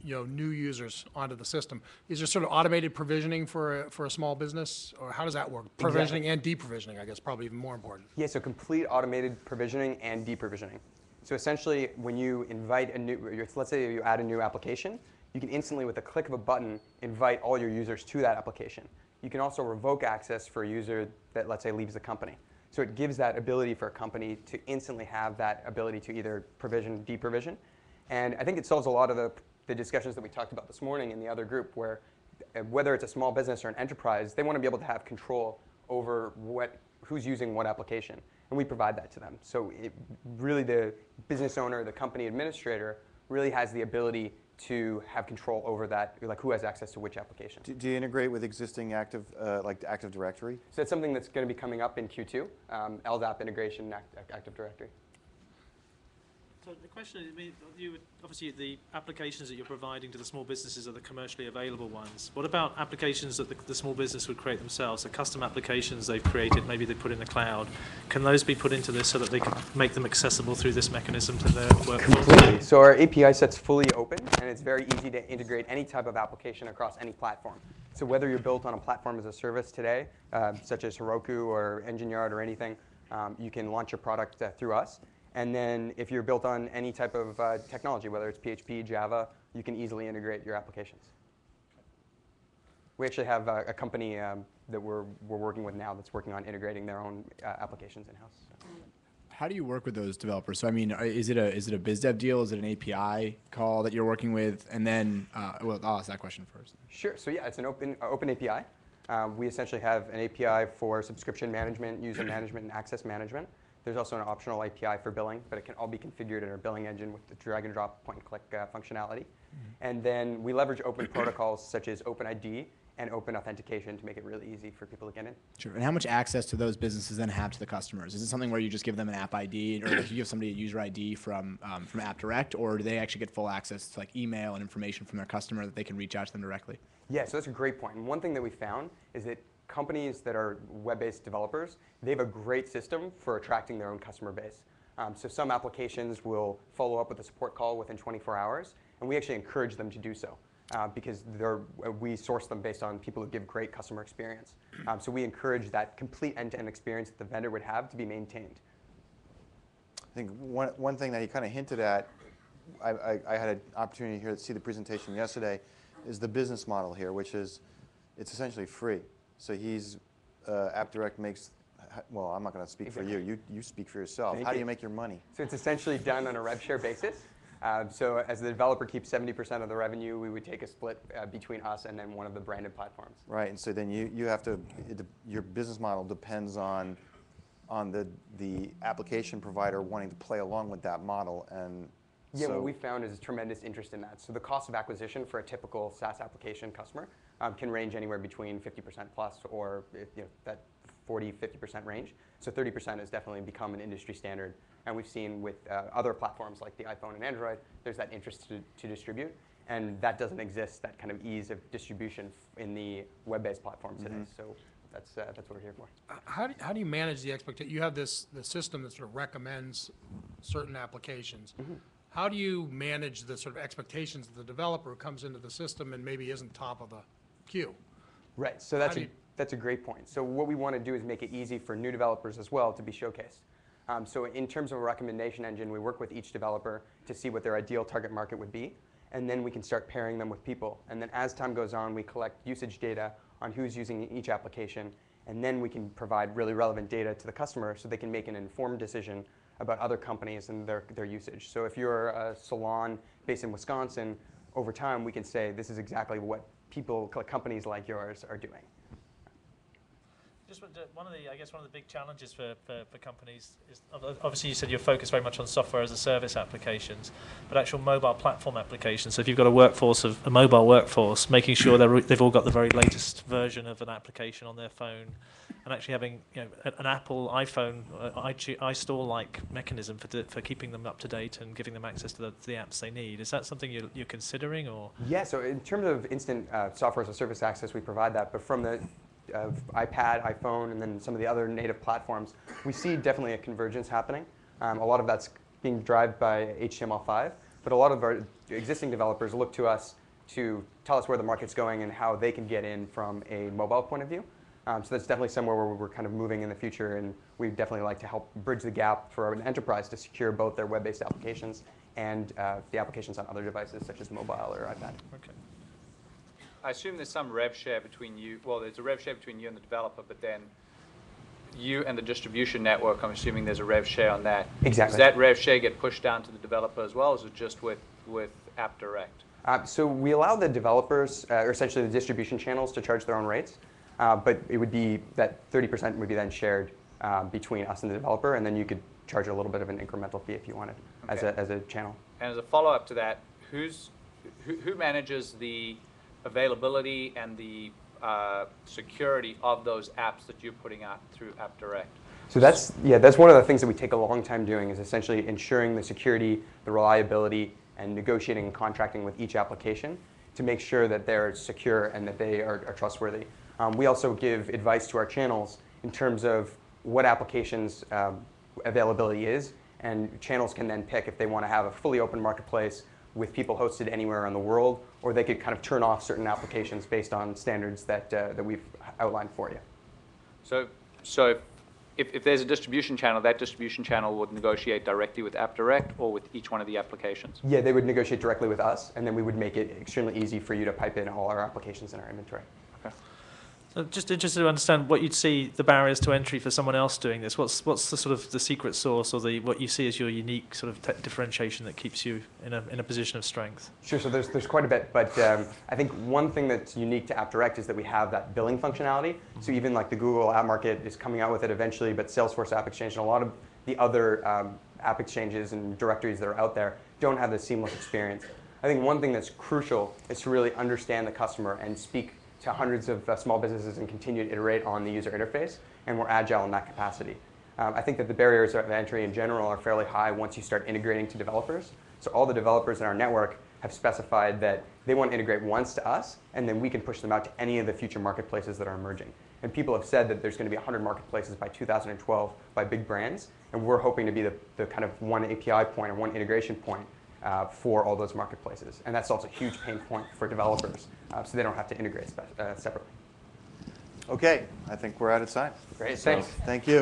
new users onto the system. Is there sort of automated provisioning for a small business, or how does that work? Provisioning and deprovisioning, I guess, probably even more important. Yeah, so complete automated provisioning and deprovisioning. So essentially, when you invite let's say you add a new application, you can instantly, with a click of a button, invite all your users to that application. You can also revoke access for a user that, let's say, leaves the company. So it gives that ability for a company to instantly have that ability to either provision, deprovision. And I think it solves a lot of the discussions that we talked about this morning in the other group, where whether it's a small business or an enterprise, they want to be able to have control over who's using what application. And we provide that to them. So really the business owner, the company administrator, really has the ability to have control over that, like who has access to which application. Do you integrate with existing like the Active Directory? So it's something that's going to be coming up in Q2, LDAP integration, Active Directory. So the question is, obviously the applications that you're providing to the small businesses are the commercially available ones. What about applications that the small business would create themselves? The custom applications they've created, maybe they put in the cloud. Can those be put into this so that they can make them accessible through this mechanism to their workforce? Completely. So our API set's fully open, and it's very easy to integrate any type of application across any platform. So whether you're built on a platform as a service today, such as Heroku or Engine Yard or anything, you can launch your product through us. And then if you're built on any type of technology, whether it's PHP, Java, you can easily integrate your applications. We actually have a company that we're working with now that's working on integrating their own applications in-house. So. How do you work with those developers? So I mean, is it a biz dev deal? Is it an API call that you're working with? And then, well, I'll ask that question first. Sure. So yeah, it's an open API. We essentially have an API for subscription management, user management, and access management. There's also an optional API for billing, but it can all be configured in our billing engine with the drag and drop, point and click functionality. And then we leverage open protocols such as OpenID and open authentication to make it really easy for people to get in. Sure. And how much access do those businesses then have to the customers? Is it something where you just give them an app ID, or do you give somebody a user ID from AppDirect, or do they actually get full access to like email and information from their customer that they can reach out to them directly? Yeah, so that's a great point. And one thing that we found is that companies that are web-based developers, they have a great system for attracting their own customer base. So some applications will follow up with a support call within 24 hours, and we actually encourage them to do so because we source them based on people who give great customer experience. So we encourage that complete end-to-end experience that the vendor would have to be maintained. I think one thing that he kind of hinted at, I had an opportunity here to see the presentation yesterday, is the business model here, which is it's essentially free. So AppDirect makes, well, I'm not going to speak for you. You speak for yourself. How do you make your money? So it's essentially done on a rev share basis. So as the developer keeps 70% of the revenue, we would take a split between us and then one of the branded platforms. Right, and so then you have to, your business model depends on the application provider wanting to play along with that model. And yeah, what we found is tremendous interest in that. So the cost of acquisition for a typical SaaS application customer can range anywhere between 50% plus or that 40-50% range. So 30% has definitely become an industry standard. And we've seen with other platforms like the iPhone and Android, there's that interest to distribute. And that doesn't exist, that kind of ease of distribution in the web-based platform today. So that's what we're here for. How do you manage the expectation? You have the system that sort of recommends certain applications. How do you manage the sort of expectations of the developer who comes into the system and maybe isn't top of the queue? Right, so that's a great point. So what we want to do is make it easy for new developers as well to be showcased. So in terms of a recommendation engine, we work with each developer to see what their ideal target market would be, and then we can start pairing them with people. And then as time goes on, we collect usage data on who's using each application, and then we can provide really relevant data to the customer so they can make an informed decision about other companies and their usage. So if you're a salon based in Wisconsin, over time we can say this is exactly what companies like yours are doing. Just one of the big challenges for companies is obviously you said you're focused very much on software as a service applications, but actual mobile platform applications. So if you've got a mobile workforce, making sure they've all got the very latest version of an application on their phone, and actually having an Apple iPhone iStore-like mechanism for keeping them up to date and giving them access to the apps they need. Is that something you're considering, or? Yeah. So in terms of instant software as a service access, we provide that, but from the iPad, iPhone, and then some of the other native platforms, we see definitely a convergence happening. A lot of that's being driven by HTML5, but a lot of our existing developers look to us to tell us where the market's going and how they can get in from a mobile point of view. So that's definitely somewhere where we're kind of moving in the future, and we'd definitely like to help bridge the gap for an enterprise to secure both their web-based applications and the applications on other devices such as mobile or iPad. Okay. I assume there's some rev share between you. Well, there's a rev share between you and the developer, but then you and the distribution network, I'm assuming there's a rev share on that. Exactly. Does that rev share get pushed down to the developer as well, or is it just with AppDirect? So we allow the developers, or essentially the distribution channels, to charge their own rates, but it would be that 30% would be then shared between us and the developer, and then you could charge a little bit of an incremental fee if you wanted as a channel. And as a follow-up to that, who manages the availability and the security of those apps that you're putting out through AppDirect? So that's one of the things that we take a long time doing, is essentially ensuring the security, the reliability, and negotiating and contracting with each application to make sure that they're secure and that they are trustworthy. We also give advice to our channels in terms of what applications availability is, and channels can then pick if they want to have a fully open marketplace with people hosted anywhere around the world, or they could kind of turn off certain applications based on standards that we've outlined for you. So if there's a distribution channel, that distribution channel would negotiate directly with AppDirect or with each one of the applications? Yeah, they would negotiate directly with us, and then we would make it extremely easy for you to pipe in all our applications in our inventory. Okay. So just interested to understand what you'd see the barriers to entry for someone else doing this. What's the sort of the secret sauce, or what you see as your unique sort of differentiation that keeps you in a position of strength? Sure. So there's quite a bit, but I think one thing that's unique to AppDirect is that we have that billing functionality. So even like the Google App Market is coming out with it eventually, but Salesforce App Exchange and a lot of the other app exchanges and directories that are out there don't have this seamless experience. I think one thing that's crucial is to really understand the customer and speak to hundreds of small businesses and continue to iterate on the user interface, and we're agile in that capacity. I think that the barriers of entry in general are fairly high once you start integrating to developers. So all the developers in our network have specified that they want to integrate once to us, and then we can push them out to any of the future marketplaces that are emerging. And people have said that there's going to be 100 marketplaces by 2012 by big brands, and we're hoping to be the kind of one API point or one integration point for all those marketplaces. And that's also a huge pain point for developers, so they don't have to integrate separately. Okay, I think we're out of time. Great, thanks. Thank you.